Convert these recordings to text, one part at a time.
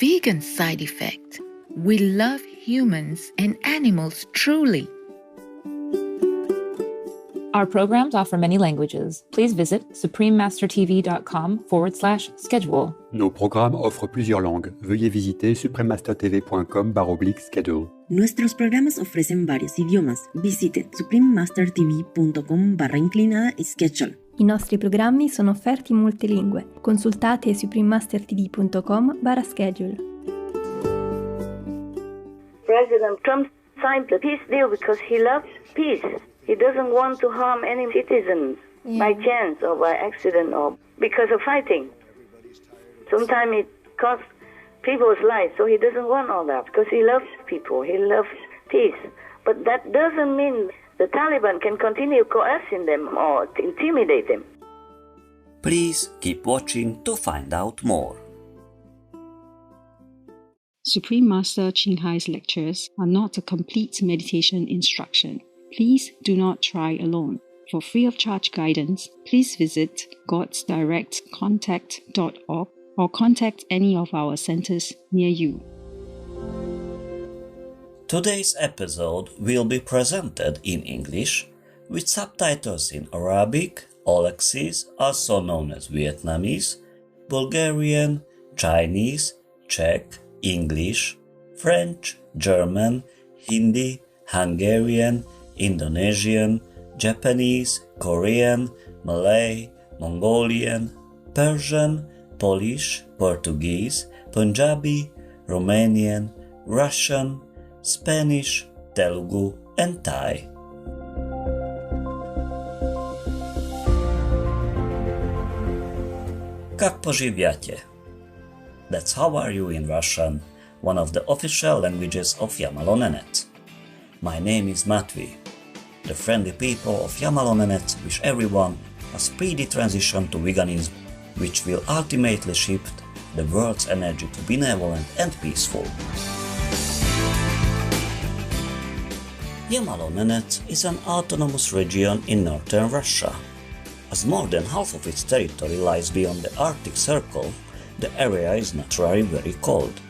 vegan side effect. We love humans and animals truly. Our programs offer many languages. Please visit suprememastertv.com/schedule. Nos programmes offrent plusieurs langues. Veuillez visiter suprememastertv.com/schedule. Nuestros programas ofrecen varios idiomas. Visite suprememastertv.com/schedule. I nostri programmi sono offerti in molte lingue. Consultate suprememastertv.com/schedule. President Trump signed the peace deal because he loves peace. He doesn't want to harm any citizens by chance or by accident or because of fighting. Sometimes it costs people's lives, so he doesn't want all that because he loves people, he loves peace. But that doesn't mean the Taliban can continue coercing them or to intimidate them. Please keep watching to find out more. Supreme Master Ching Hai's lectures are not a complete meditation instruction. Please do not try alone. For free of charge guidance, please visit godsdirectcontact.org or contact any of our centers near you. Today's episode will be presented in English with subtitles in Arabic, Alexis, also known as Vietnamese, Bulgarian, Chinese, Czech, English, French, German, Hindi, Hungarian, Indonesian, Japanese, Korean, Malay, Mongolian, Persian, Polish, Portuguese, Punjabi, Romanian, Russian, Spanish, Telugu, and Thai. Как поживаете? That's how are you in Russian, one of the official languages of Yamalo-Nenets. My name is Matvey. The friendly people of Yamalo-Nenets wish everyone a speedy transition to veganism, which will ultimately shift the world's energy to benevolent and peaceful. Yamalo-Nenets is an autonomous region in northern Russia. As more than half of its territory lies beyond the Arctic Circle, the area is naturally very cold.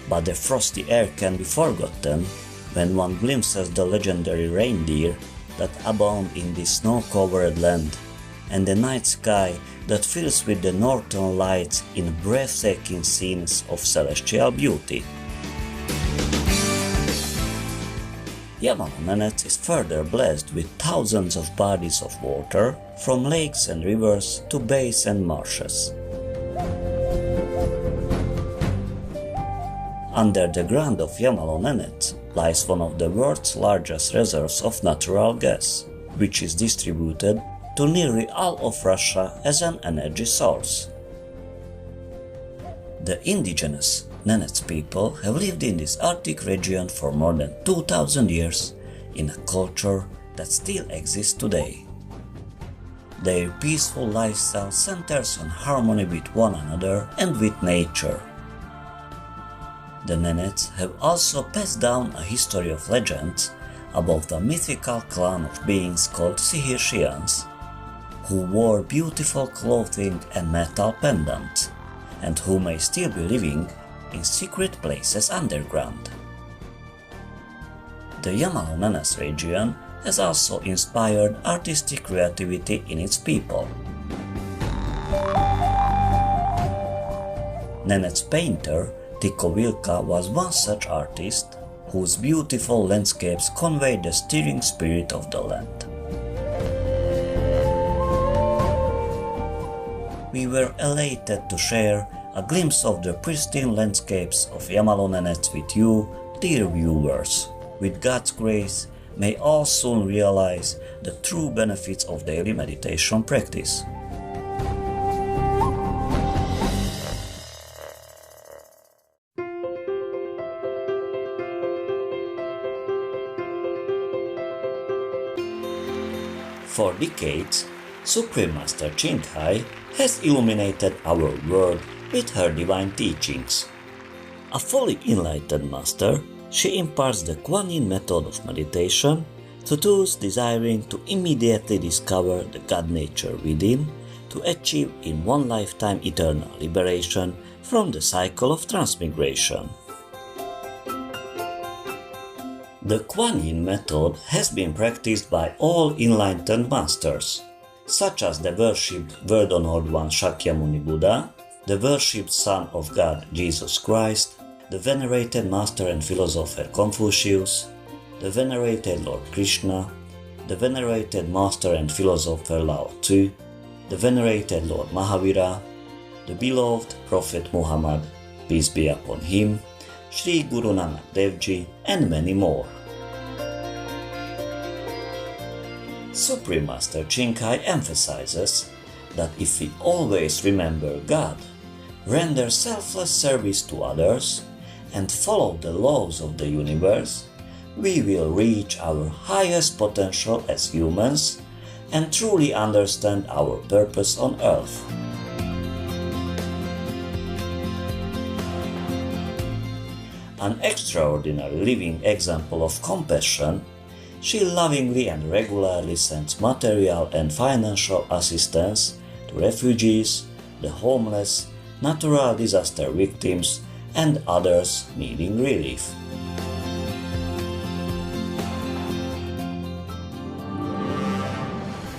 But the frosty air can be forgotten when one glimpses the legendary reindeer that abound in this snow-covered land, and the night sky that fills with the northern lights in breathtaking scenes of celestial beauty. Yamalo-Nenets is further blessed with thousands of bodies of water, from lakes and rivers to bays and marshes. Under the ground of Yamalo-Nenets lies one of the world's largest reserves of natural gas, which is distributed to nearly all of Russia as an energy source. The indigenous Nenets people have lived in this Arctic region for more than 2000 years in a culture that still exists today. Their peaceful lifestyle centers on harmony with one another and with nature. The Nenets have also passed down a history of legends about the mythical clan of beings called Sihir-Shians, who wore beautiful clothing and metal pendants, and who may still be living in secret places underground. The Yamalo-Nenets region has also inspired artistic creativity in its people. Nenets painter Tycho Wilka was one such artist, whose beautiful landscapes convey the stirring spirit of the land. We were elated to share a glimpse of the pristine landscapes of Yamalo-Nenets with you, dear viewers. With God's grace, may all soon realize the true benefits of daily meditation practice. For decades, Supreme Master Ching Hai has illuminated our world with her divine teachings. A fully enlightened master, she imparts the Kuan Yin method of meditation to those desiring to immediately discover the God nature within to achieve in one lifetime eternal liberation from the cycle of transmigration. The Kuan Yin method has been practiced by all enlightened masters, such as the worshipped Word-honored one Shakyamuni Buddha, the worshipped Son of God Jesus Christ, the venerated master and philosopher Confucius, the venerated Lord Krishna, the venerated master and philosopher Lao Tzu, the venerated Lord Mahavira, the beloved Prophet Muhammad, peace be upon him, Sri Guru Nanak Dev Ji, and many more. Supreme Master Ching Hai emphasizes that if we always remember God, render selfless service to others, and follow the laws of the universe, we will reach our highest potential as humans and truly understand our purpose on earth. An extraordinary living example of compassion, she lovingly and regularly sends material and financial assistance to refugees, the homeless, natural disaster victims, and others needing relief.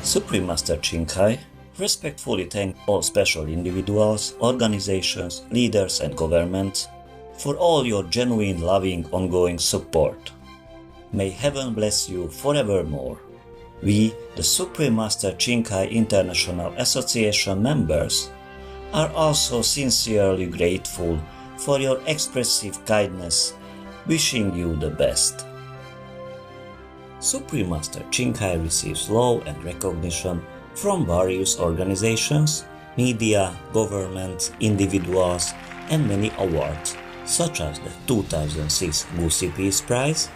Supreme Master Ching Hai respectfully thanks all special individuals, organizations, leaders, and governments for all your genuine, loving, ongoing support. May heaven bless you forevermore. We, the Supreme Master Ching Hai International Association members, are also sincerely grateful for your expressive kindness, wishing you the best. Supreme Master Ching Hai receives love and recognition from various organizations, media, governments, individuals, and many awards, such as the 2006 Gusi Peace Prize,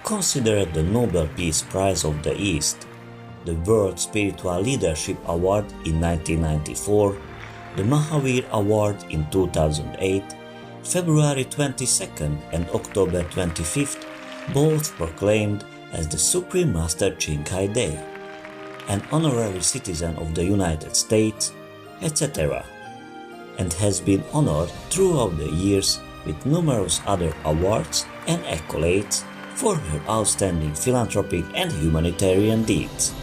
considered the Nobel Peace Prize of the East, the World Spiritual Leadership Award in 1994, the Mahavir Award in 2008, February 22nd and October 25th, both proclaimed as the Supreme Master Ching Hai Day, an honorary citizen of the United States, etc., and has been honored throughout the years with numerous other awards and accolades for her outstanding philanthropic and humanitarian deeds.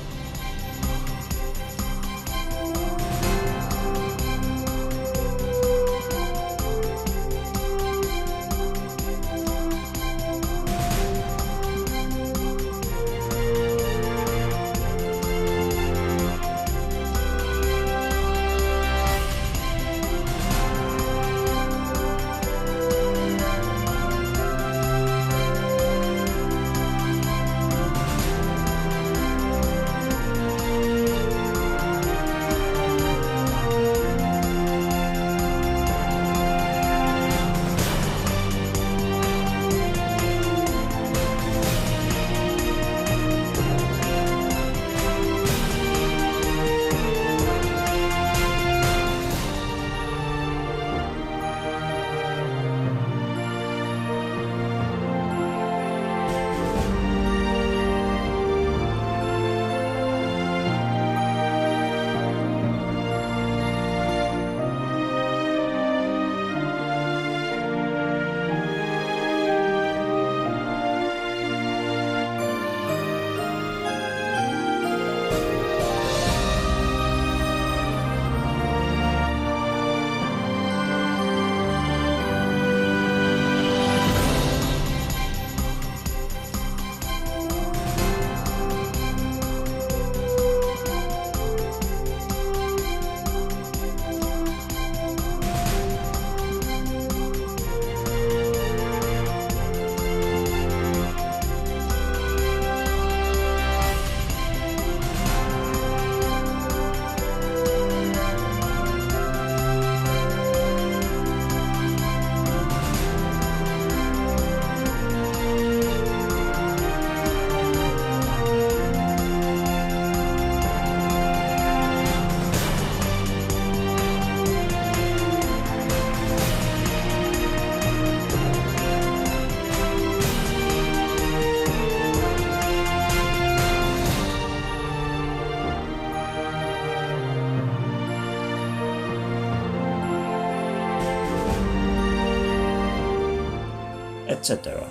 etc.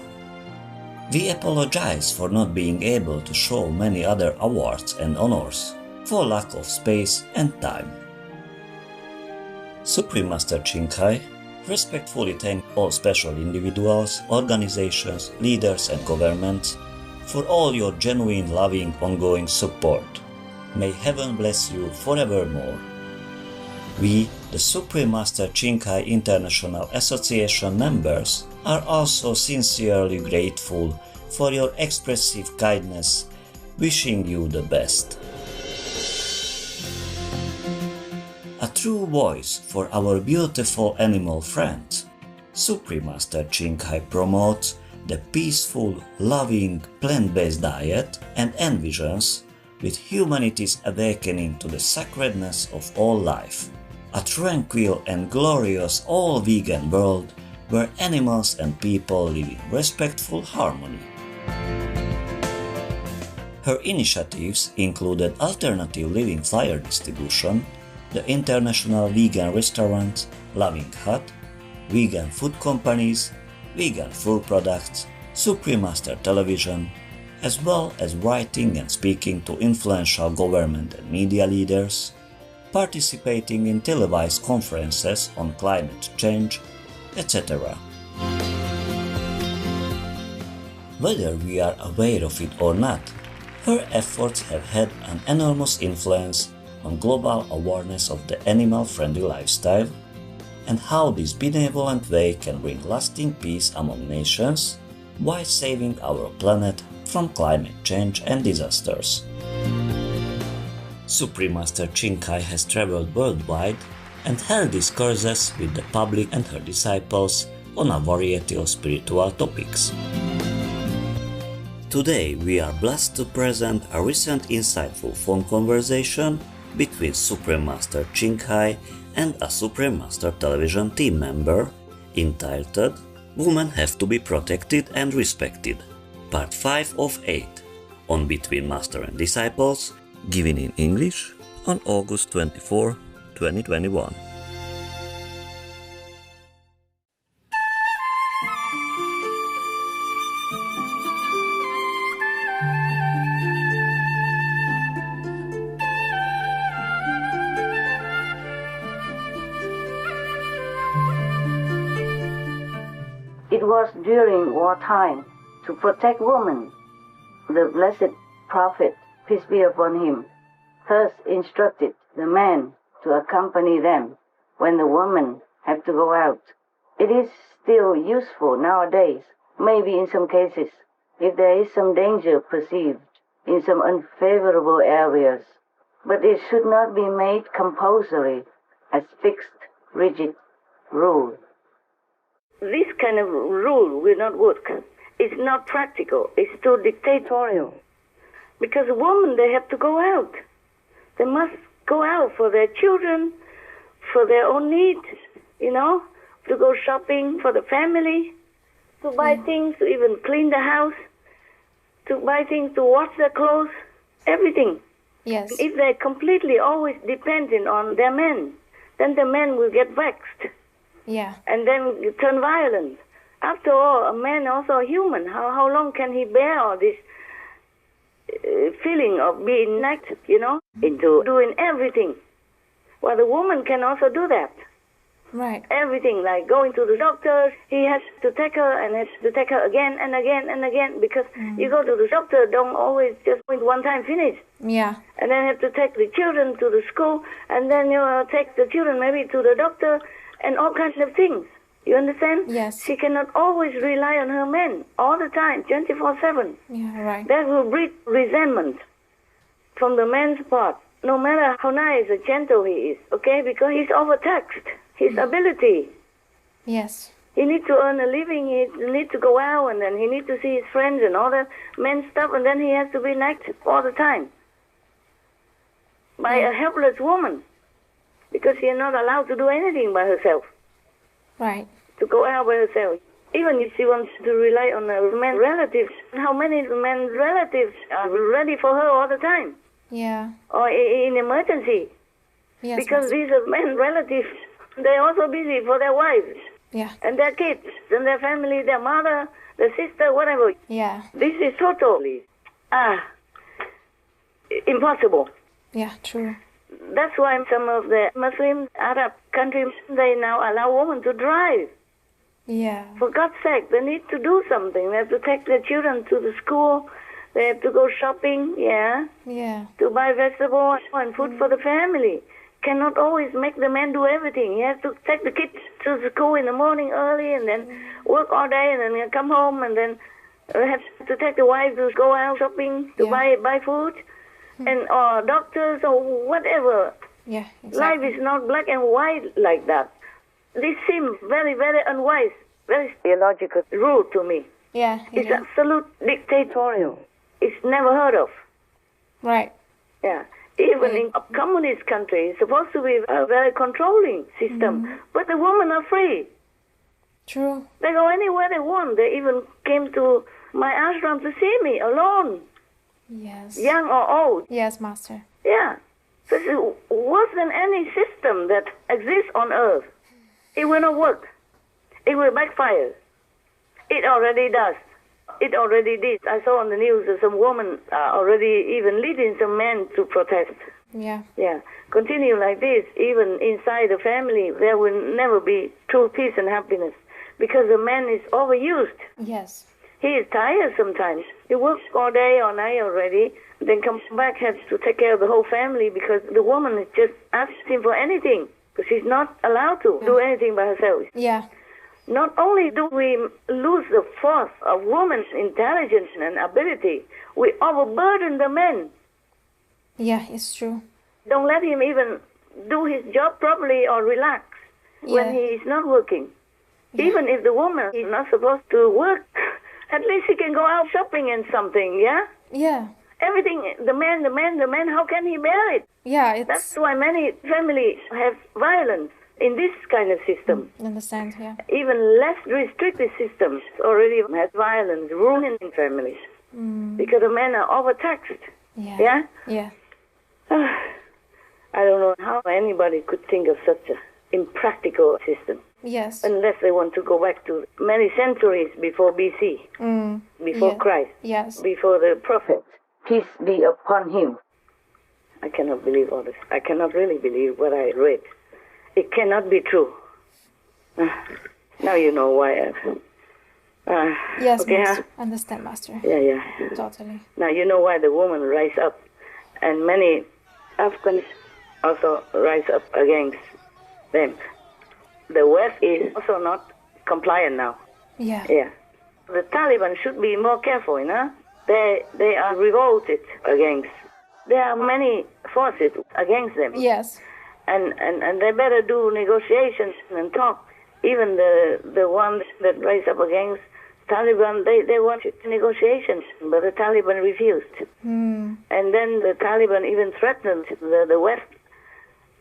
We apologize for not being able to show many other awards and honors for lack of space and time. Supreme Master Chinkai respectfully thank all special individuals, organizations, leaders and governments for all your genuine, loving, ongoing support. May heaven bless you forevermore. We, the Supreme Master Chinkai International Association members, are also sincerely grateful for your expressive kindness, wishing you the best. A true voice for our beautiful animal friends, Supreme Master Chinkai promotes the peaceful, loving, plant-based diet and envisions with humanity's awakening to the sacredness of all life. A tranquil and glorious all-vegan world where animals and people live in respectful harmony. Her initiatives included alternative living flyer distribution, the International Vegan Restaurant, Loving Hut, vegan food companies, vegan food products, Supreme Master Television, as well as writing and speaking to influential government and media leaders, participating in televised conferences on climate change, etc. Whether we are aware of it or not, her efforts have had an enormous influence on global awareness of the animal-friendly lifestyle and how this benevolent way can bring lasting peace among nations while saving our planet from climate change and disasters. Supreme Master Chinkai has traveled worldwide and held discourses with the public and her disciples on a variety of spiritual topics. Today we are blessed to present a recent insightful phone conversation between Supreme Master Chinkai and a Supreme Master Television team member entitled Women Have to Be Protected and Respected, Part 5 of 8, on Between Master and Disciples, given in English on August 24, 2021. It was during wartime to protect women. The blessed prophet, peace be upon him, first instructed the men to accompany them when the women have to go out. It is still useful nowadays, maybe in some cases, if there is some danger perceived in some unfavorable areas, but it should not be made compulsory as fixed, rigid rule. This kind of rule will not work. It's not practical. It's too dictatorial. Because women, they have to go out. They must go out for their children, for their own needs, to go shopping for the family, to buy things, to even clean the house, to buy things, to wash their clothes, everything. Yes. If they're completely always dependent on their men, then the men will get vexed. Yeah. And then turn violent. After all, a man also a human. How long can he bear all this feeling of being naked, into doing everything? Well, the woman can also do that. Right. Everything, like going to the doctor, he has to take her and has to take her again and again and again, because you go to the doctor, don't always just with one time finish. Yeah. And then have to take the children to the school, and then take the children maybe to the doctor, and all kinds of things. You understand? Yes. She cannot always rely on her men all the time, 24/7. Yeah, right. That will breed resentment from the man's part, no matter how nice or gentle he is, okay? Because he's overtaxed, his ability. Yes. He needs to earn a living, he needs to go out, and then he needs to see his friends and all that men stuff, and then he has to be naked all the time by a helpless woman, because she is not allowed to do anything by herself. Right. To go out by herself. Even if she wants to rely on her men relatives, how many men relatives are ready for her all the time? Yeah. Or in emergency? Yes. Because these are men relatives, they're also busy for their wives Yeah. and their kids. and their family, their mother, their sister, whatever. Yeah. This is totally impossible. Yeah, true. That's why some of the Muslim Arab countries, they now allow women to drive. Yeah. For God's sake, they need to do something. They have to take their children to the school. They have to go shopping, Yeah. to buy vegetables and food for the family. Cannot always make the man do everything. He has to take the kids to the school in the morning early and then work all day and then come home and then have to take the wife to go out shopping to buy food or doctors or whatever. Yeah, Life is not black and white like that. This seems very, very unwise, very illogical, rude to me. Yeah. It's absolute dictatorial. It's never heard of. Right. Yeah. Even in a communist country, it's supposed to be a very controlling system. But the women are free. True. They go anywhere they want. They even came to my ashram to see me alone, Yes. young or old. Yes, Master. Yeah. This is worse than any system that exists on earth. It will not work. It will backfire. It already does. It already did. I saw on the news that some women are already even leading some men to protest. Yeah. Yeah. Continue like this, even inside the family, there will never be true peace and happiness because the man is overused. Yes. He is tired sometimes. He works all day or night already, then comes back, has to take care of the whole family because the woman is just asking him for anything because she's not allowed to do anything by herself. Yeah. Not only do we lose the force of woman's intelligence and ability, we overburden the men. Yeah, it's true. Don't let him even do his job properly or relax when he is not working. Even if the woman is not supposed to work, at least he can go out shopping and something, yeah? Yeah. Everything, the man, how can he bear it? Yeah, That's why many families have violence in this kind of system. Understand, yeah. Even less restricted systems already have violence, ruining families. Because the men are overtaxed. Yeah. Yeah. I don't know how anybody could think of such an impractical system. Yes. Unless they want to go back to many centuries before BC, before Christ, Yes. before the prophet. Peace be upon him. I cannot believe all this. I cannot really believe what I read. It cannot be true. Now you know why. Yes, okay, Master. Understand, Master. Yeah. Totally. Now you know why the woman rise up, and many Afghans also rise up against them. The West is also not compliant now. Yeah. Yeah. The Taliban should be more careful, you know. They are revolted against. There are many forces against them. Yes. And they better do negotiations and talk. Even the ones that rise up against Taliban, they wanted negotiations, but the Taliban refused. And then the Taliban even threatened the West,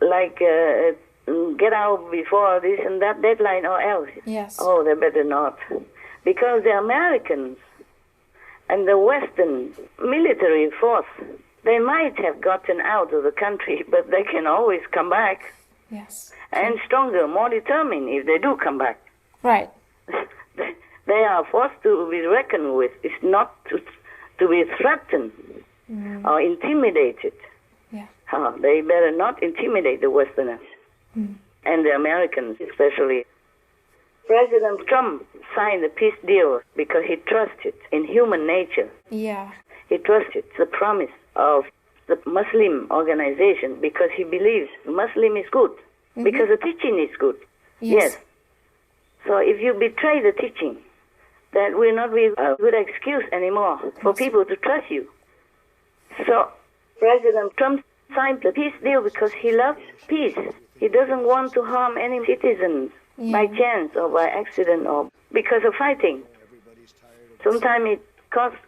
like get out before this and that deadline or else. Yes. Oh, they better not. Because the Americans and the Western military force, they might have gotten out of the country, but they can always come back. Yes. And stronger, more determined if they do come back. Right. They are forced to be reckoned with. It's not to be threatened or intimidated. Yeah. They better not intimidate the Westerners and the Americans especially. President Trump signed the peace deal because he trusted in human nature. Yeah. He trusted the promise of the Muslim organization because he believes Muslim is good, because the teaching is good. Yes. So if you betray the teaching, that will not be a good excuse anymore for people to trust you. So President Trump signed the peace deal because he loves peace. He doesn't want to harm any citizens by chance or by accident or because of fighting. Sometimes it costs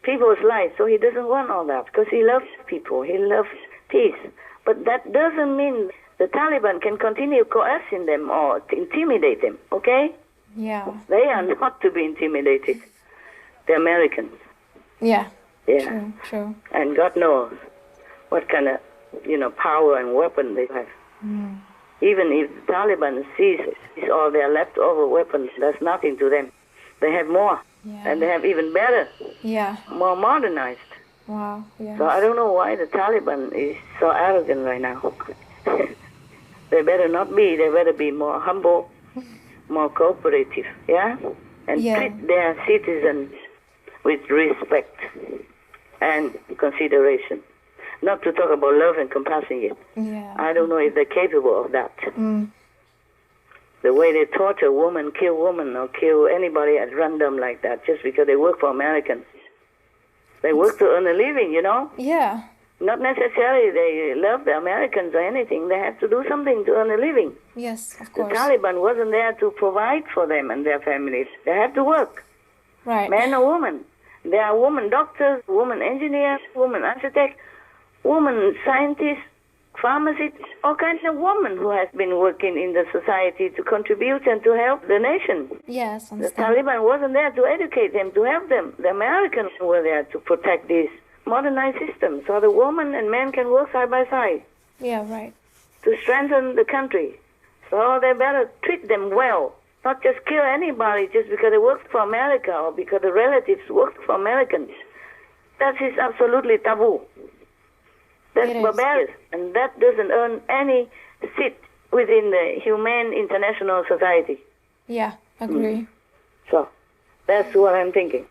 people's lives, so he doesn't want all that because he loves people. He loves peace. But that doesn't mean the Taliban can continue coercing them or to intimidate them, okay? Yeah. They are not to be intimidated. The Americans. Yeah. Yeah. True. And God knows what kind of, power and weapon they have. Even if the Taliban sees all their leftover weapons, that's nothing to them. They have more, and they have even better, more modernized. Wow. Yeah. So I don't know why the Taliban is so arrogant right now. They better not be. They better be more humble, more cooperative, and treat their citizens with respect and consideration. Not to talk about love and compassion yet. I don't know if they're capable of that. The way they torture women, kill women, or kill anybody at random like that just because they work for Americans. They work to earn a living, Yeah. Not necessarily they love the Americans or anything. They have to do something to earn a living. Yes, of The course. Taliban wasn't there to provide for them and their families. They have to work, Right. man or woman. There are women doctors, women engineers, women architects, women scientists, pharmacists, all kinds of women who have been working in the society to contribute and to help the nation. Yes, The understand. Taliban wasn't there to educate them, to help them. The Americans were there to protect this modernized system so the woman and men can work side by side Yeah, right. to strengthen the country. So they better treat them well, not just kill anybody just because they work for America or because the relatives work for Americans. That is absolutely taboo. That's It is. barbarous, and that doesn't earn any seat within the humane international society. Yeah, agree. So that's what I'm thinking.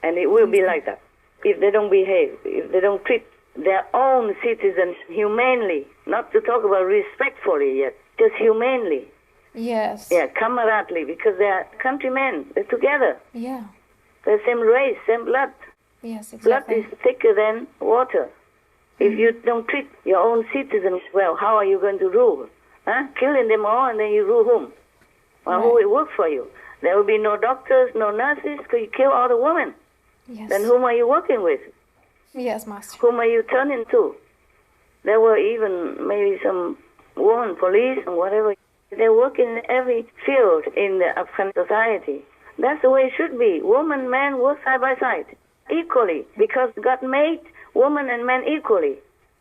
And it will be like that. If they don't behave, if they don't treat their own citizens humanely, not to talk about respectfully yet, just humanely. Yes. Yeah, camaraderie, because they are countrymen. They're together. Yeah. They're same race, same blood. Yes, Blood exactly. is thicker than water. If you don't treat your own citizens well, how are you going to rule? Killing them all and then you rule whom? Well, who will work for you? There will be no doctors, no nurses, because you kill all the women. Yes. Then whom are you working with? Yes, Master. Whom are you turning to? There were even maybe some women police and whatever. They work in every field in the Afghan society. That's the way it should be. Woman, man work side by side, equally, because God made woman and man equally.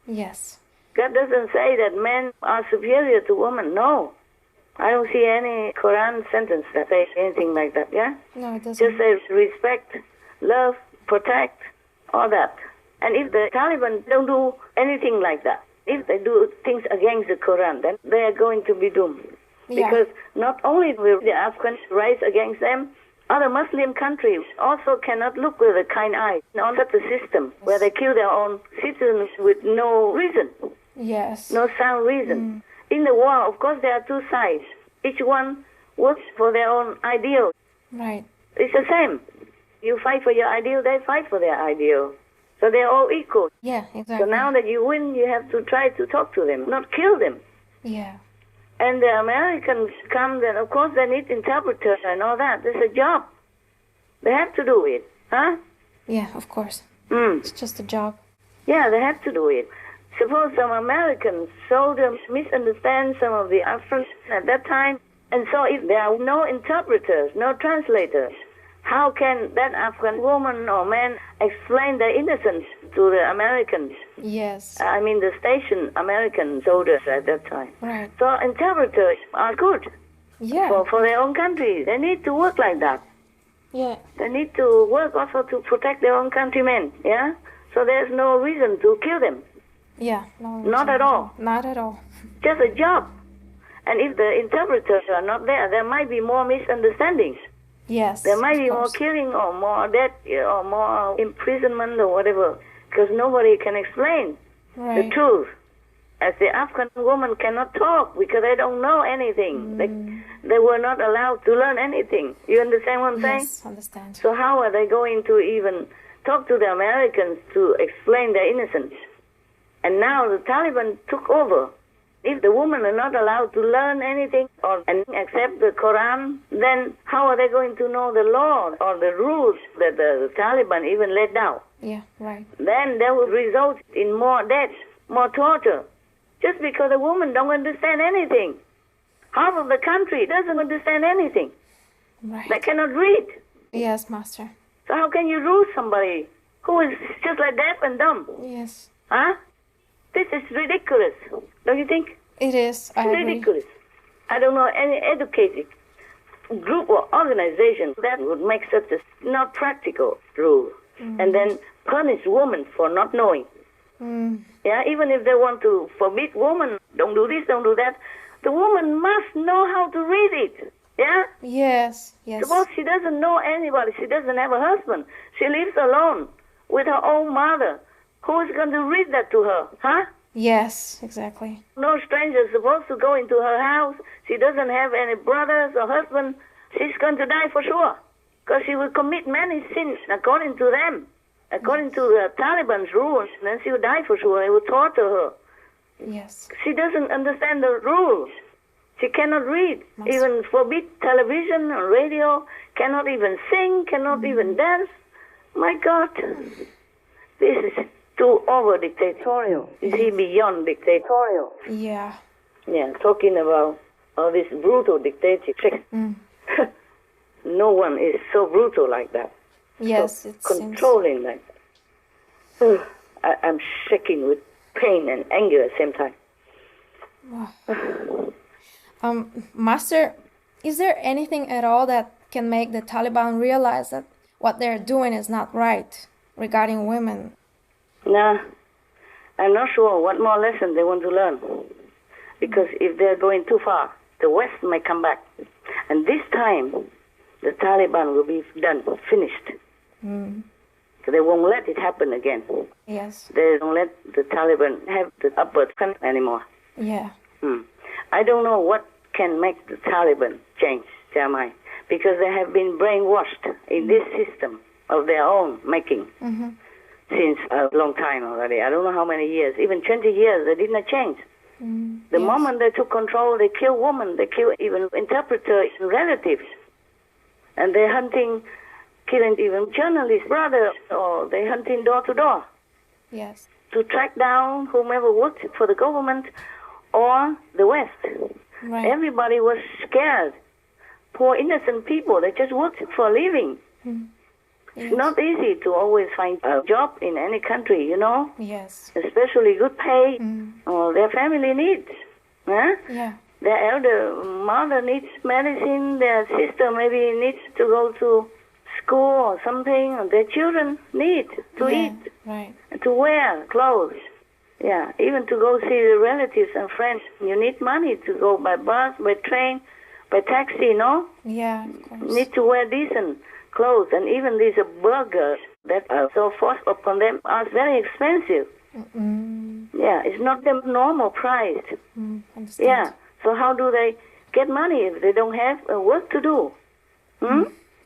Yes. God doesn't say that men are superior to women. No. I don't see any Quran sentence that says anything like that, No, it doesn't. Just says respect, love, protect, all that. And if the Taliban don't do anything like that, if they do things against the Quran, then they are going to be doomed. Yeah. Because not only will the Afghans rise against them, other Muslim countries also cannot look with a kind eye on such a system where they kill their own citizens with no reason, Yes. no sound reason. In the war, of course, there are two sides. Each one works for their own ideal. Right. It's the same. You fight for your ideal, they fight for their ideal. So they're all equal. Yeah, exactly. So now that you win, you have to try to talk to them, not kill them. Yeah. And the Americans come, then of course they need interpreters and all that. It's a job. They have to do it, huh? Yeah, of course. Mm. It's just a job. Yeah, they have to do it. Suppose some American soldiers misunderstand some of the Afghans at that time, and so if there are no interpreters, no translators, how can that Afghan woman or man explain their innocence to the Americans? Yes. I mean the stationed American soldiers at that time. Right. So interpreters are good Yeah. for their own country. They need to work like that. Yeah. They need to work also to protect their own countrymen, yeah? So there's no reason to kill them. Yeah. No, Not at all. Not at all. Just a job. And if the interpreters are not there, there might be more misunderstandings. Yes. There might of be more course. killing or more death or more imprisonment or whatever, because nobody can explain Right. the truth. As the Afghan woman cannot talk because they don't know anything. They were not allowed to learn anything. You understand what I'm saying? Yes, understand. So how are they going to even talk to the Americans to explain their innocence? And now the Taliban took over. If the women are not allowed to learn anything and accept the Quran, then how are they going to know the law or the rules that the Taliban even laid down? Yeah, right. Then that will result in more death, more torture, just because the women don't understand anything. Half of the country doesn't understand anything. Right. They cannot read. Yes, Master. So how can you rule somebody who is just like deaf and dumb? Yes. Huh? This is ridiculous, don't you think? It is. I agree. Ridiculous. I don't know any educated group or organization that would make such a not practical rule and then punish women for not knowing. Yeah, even if they want to forbid women, don't do this, don't do that, the woman must know how to read it. Yeah? Yes. Yes. Suppose she doesn't know anybody, she doesn't have a husband, she lives alone with her own mother. Who is going to read that to her? Huh? Yes. Exactly. No stranger is supposed to go into her house. She doesn't have any brothers or husband. She's going to die for sure. Because she will commit many sins according to them. According to the Taliban's rules, then she will die for sure. They will torture her. Yes. She doesn't understand the rules. She cannot read, even forbid television or radio, cannot even sing, cannot even dance. My God, this is too over dictatorial. You see, beyond dictatorial. Yeah. Yeah, talking about all this brutal dictatorship. No one is so brutal like that. Yes, so it controlling like that. I'm shaking with pain and anger at the same time. Master, is there anything at all that can make the Taliban realize that what they're doing is not right regarding women? Nah, I'm not sure what more lesson they want to learn. Because if they're going too far, the West may come back. And this time, the Taliban will be done, finished. They won't let it happen again. Yes. They don't let the Taliban have the upward trend anymore. Yeah. I don't know what can make the Taliban change their mind, because they have been brainwashed in this system of their own making since a long time already. I don't know how many years, even 20 years, they did not change. The moment they took control, they kill women, they kill even interpreters and relatives. And they're hunting, killing even journalists, brothers, or they're hunting door to door. Yes. To track down whomever worked for the government or the West. Right. Everybody was scared. Poor innocent people, they just worked for a living. It's not easy to always find a job in any country, you know? Yes. Especially good pay, or their family needs. Huh? Yeah. Their elder mother needs medicine, their sister maybe needs to go to school or something, and their children need to eat, right, to wear clothes. Yeah, even to go see the relatives and friends, you need money to go by bus, by train, by taxi, no? Yeah, of course. Need to wear decent clothes, and even these burgers that are so forced upon them are very expensive. Yeah, it's not the normal price. Understand. Yeah, so how do they get money if they don't have work to do?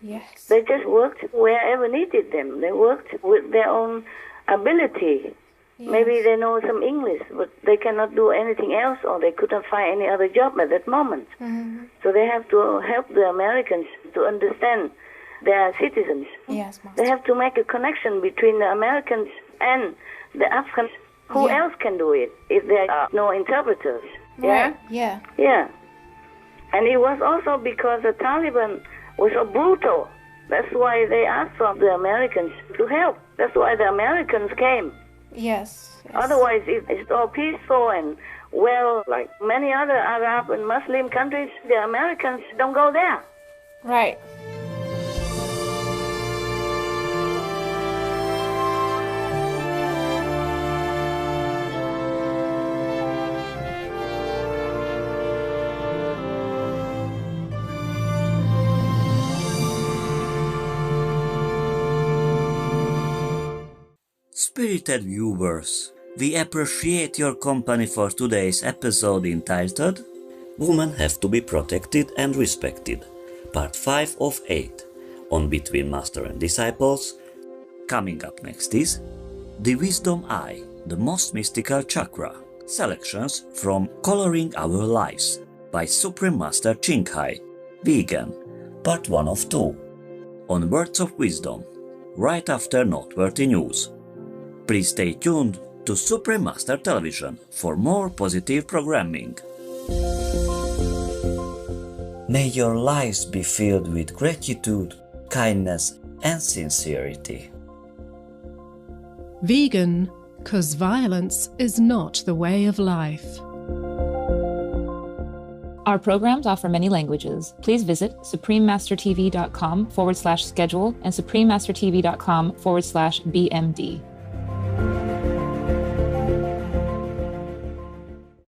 Yes. They just worked wherever needed them. They worked with their own ability. Yes. Maybe they know some English, but they cannot do anything else, or they couldn't find any other job at that moment. So they have to help the Americans to understand their citizens. Yes, Master. They have to make a connection between the Americans and the Afghans. Who else can do it if there are no interpreters? Right. Yeah. Yeah. And it was also because the Taliban was so brutal. That's why they asked for the Americans to help. That's why the Americans came. Yes. Otherwise, if it's all peaceful and well, like many other Arab and Muslim countries, the Americans don't go there. Right. Spirited viewers, we appreciate your company for today's episode entitled Women Have to Be Protected and Respected, Part 5 of 8, on Between Master and Disciples. Coming up next is The Wisdom Eye, the Most Mystical Chakra, selections from Coloring Our Lives by Supreme Master Qinghai, Vegan, Part 1 of 2, on Words of Wisdom, right after Noteworthy News. Please stay tuned to Supreme Master Television for more positive programming. May your lives be filled with gratitude, kindness, and sincerity. Vegan, 'cause violence is not the way of life. Our programs offer many languages. Please visit suprememastertv.com/schedule and suprememastertv.com/BMD.